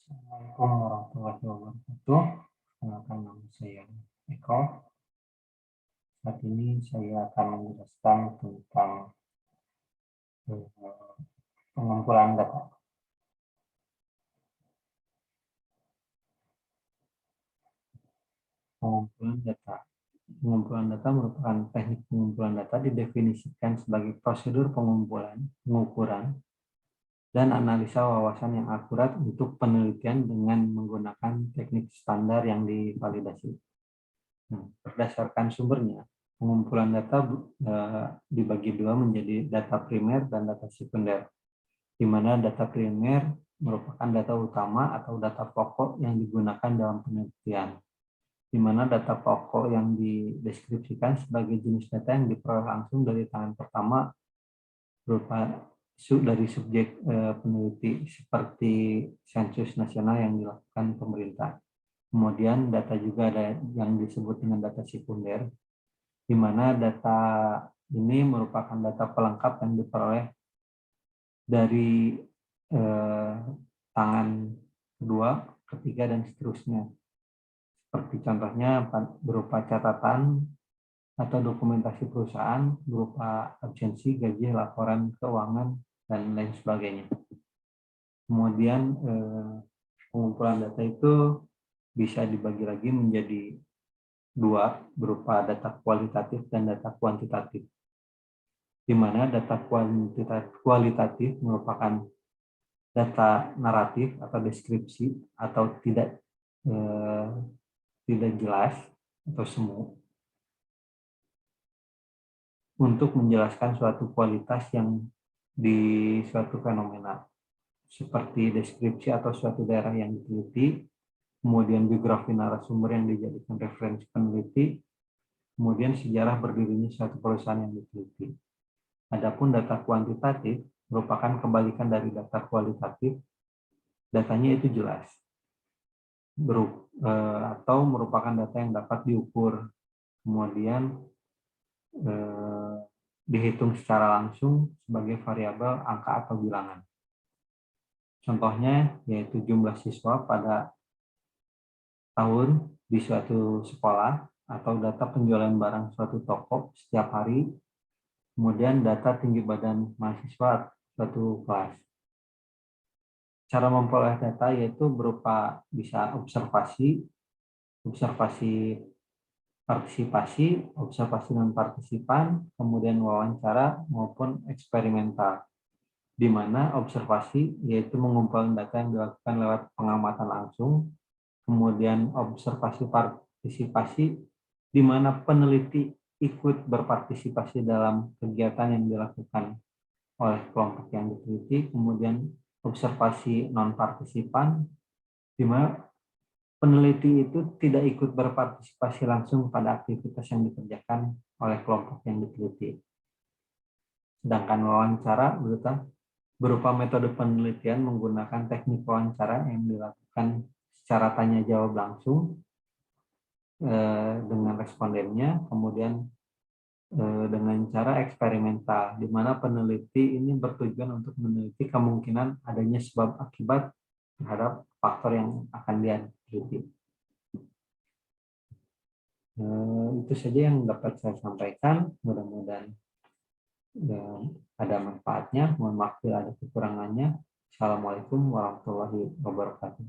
Assalamualaikum warahmatullahi wabarakatuh. Perkenalkan, nama saya Eko. Saat ini saya akan menjelaskan tentang pengumpulan data. Pengumpulan data. Pengumpulan data merupakan teknik pengumpulan data didefinisikan sebagai prosedur pengumpulan, pengukuran, dan analisa wawasan yang akurat untuk penelitian dengan menggunakan teknik standar yang divalidasi. Nah, berdasarkan sumbernya, pengumpulan data dibagi dua menjadi data primer dan data sekunder, di mana data primer merupakan data utama atau data pokok yang digunakan dalam penelitian, di mana data pokok yang dideskripsikan sebagai jenis data yang diperoleh langsung dari tangan pertama berupa dari subjek peneliti seperti sensus nasional yang dilakukan pemerintah. Kemudian data juga ada yang disebut dengan data sekunder, di mana data ini merupakan data pelengkap yang diperoleh dari tangan kedua, ketiga, dan seterusnya. Seperti contohnya berupa catatan atau dokumentasi perusahaan, berupa absensi, gaji, laporan keuangan, dan lain sebagainya. Kemudian pengumpulan data itu bisa dibagi lagi menjadi dua, berupa data kualitatif dan data kuantitatif, di mana data kualitatif merupakan data naratif atau deskripsi atau tidak jelas atau semu untuk menjelaskan suatu kualitas yang di suatu fenomena, seperti deskripsi atau suatu daerah yang diteliti, kemudian biografi narasumber yang dijadikan referensi peneliti, kemudian sejarah berdirinya suatu perusahaan yang diteliti. Adapun data kuantitatif merupakan kebalikan dari data kualitatif, datanya itu jelas, atau merupakan data yang dapat diukur, kemudian dihitung secara langsung sebagai variabel angka atau bilangan. Contohnya yaitu jumlah siswa pada tahun di suatu sekolah, atau data penjualan barang suatu toko setiap hari, kemudian data tinggi badan mahasiswa suatu kelas. Cara memperoleh data yaitu berupa bisa observasi partisipasi, observasi non-partisipan, kemudian wawancara maupun eksperimental, di mana observasi yaitu mengumpulkan data yang dilakukan lewat pengamatan langsung, kemudian observasi partisipasi, di mana peneliti ikut berpartisipasi dalam kegiatan yang dilakukan oleh kelompok yang diteliti, kemudian observasi non-partisipan, di mana peneliti itu tidak ikut berpartisipasi langsung pada aktivitas yang dikerjakan oleh kelompok yang diteliti. Sedangkan wawancara berupa metode penelitian menggunakan teknik wawancara yang dilakukan secara tanya jawab langsung dengan respondennya, kemudian dengan cara eksperimental, di mana peneliti ini bertujuan untuk meneliti kemungkinan adanya sebab akibat terhadap faktor yang akan dia teliti. Itu saja yang dapat saya sampaikan. Mudah-mudahan ada manfaatnya. Mohon maaf bila ada kekurangannya. Assalamualaikum warahmatullahi wabarakatuh.